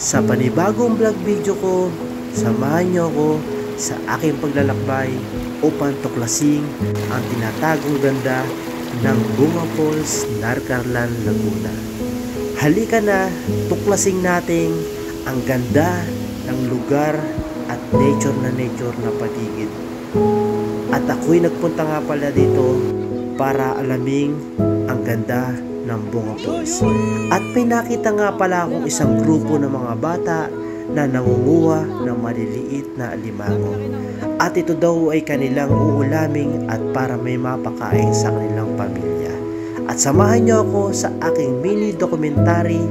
Sa panibagong vlog video ko, samahan niyo ako sa aking paglalakbay upang tuklasin ang tinatagong ganda ng Bunga Falls, Narcarlan, Laguna. Halika na, tuklasin natin ang ganda ng lugar at nature na paligid. At ako'y nagpunta nga pala dito para alaming ang ganda ng Bunga Falls. At may nakita nga pala akong isang grupo ng mga bata na nangunguha ng maliliit na alimango. At ito daw ay kanilang uulaming at para may mapakain sa kanilang pamilya. At samahan niyo ako sa aking mini documentary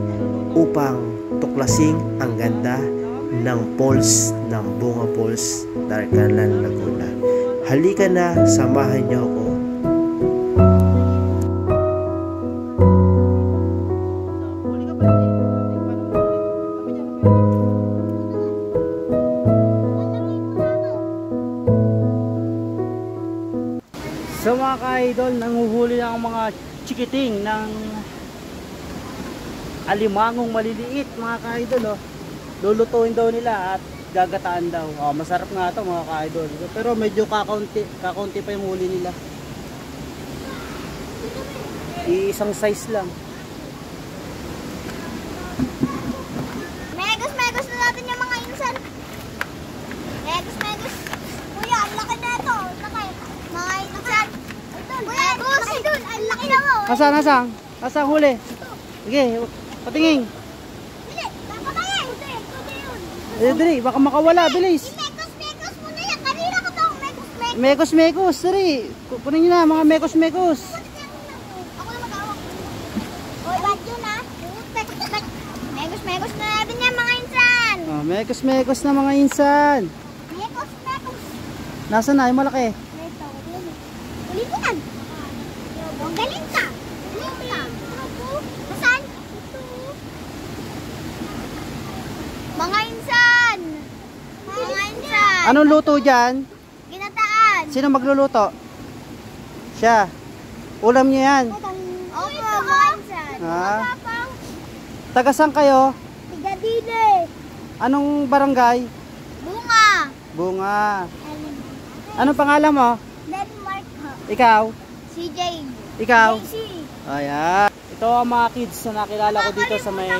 upang tuklasing ang ganda ng falls ng Bunga Falls, Narcarlan, Laguna. Halika na, samahan niyo ako. So mga ka-idol, nanguhuli ng mga chikiting ng alimangong maliliit mga ka-idol. Lulutuin daw nila at gagataan daw. Masarap nga ito mga ka-idol. Pero medyo kakaunti pa yung huli nila. Isang size lang. Megos na natin yung mga insan. Megos. Kuya, ang laki na ito. Mga insan. Megos. Ang laki na mo. Nasaan huli? Sige, patingin. Hindi, nakakaya. Dali, baka makawala, bilis. Megos muna yan. Kanina ko to. Mekos, dali. Kunin nyo na mga mekos. Ako na mag-awak. Oy, bad yun ha. Megos na natin yan mga insan. Mekos na mga insan. Megos. Nasaan na? Yung malaki. Uli ko yan. Ang galing ka. Nasaan? Mga insan. Anong luto dyan? Ginataan. Sino magluluto? Siya. Ulam niya yan. Opo, mga insan. Taga saan kayo? Tigadide. Anong barangay? Bunga. Anong pangalan mo? Denmark ha. Ikaw? Si Jane. Ikaw? JC. Ayan. Ito ang mga kids na nakilala ko dito sa may...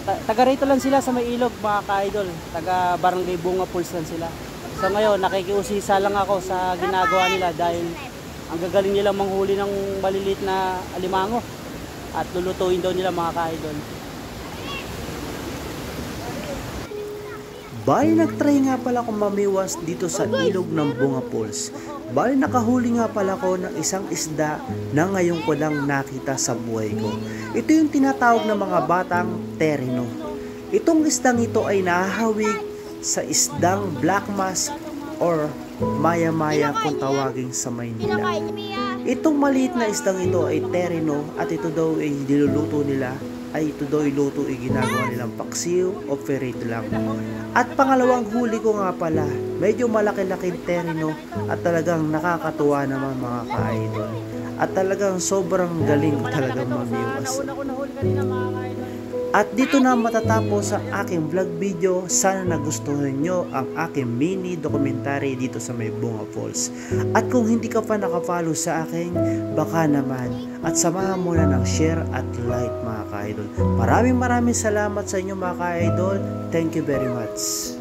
Taga rito lang sila sa may ilog mga ka-idol. Taga barangay Bunga Falls lang sila. So ngayon nakikiusisa lang ako sa ginagawa nila dahil ang gagaling nila manghuli ng maliliit na alimango. At lulutuin daw nila mga ka-idol. Bali nagtry nga pala akong mamiwas dito sa ilog ng Bunga Falls. Bali nakahuli nga pala ko ng isang isda na ngayon ko lang nakita sa buhay ko. Ito yung tinatawag ng mga batang terino. Itong isdang ito ay nahahawig sa isdang black mask or maya-maya kung tawagin sa Maynila. Itong maliit na isdang ito ay terino at ito daw ay niluluto nila. Ito daw iluto ay ginagawa nilang paksiw o ferrito lang. At pangalawang huli ko nga pala, medyo malaki-laking terino at talagang nakakatuwa naman mga ka-idol. At talagang sobrang galing ko talagang mamiwas. At dito na matatapos ang aking vlog video. Sana nagustuhan nyo ang aking mini documentary dito sa may Bunga Falls. At kung hindi ka pa nakafollow sa akin, baka naman. At samahan mo na ng share at like mga ka-idol. Maraming salamat sa inyo mga ka-idol. Thank you very much.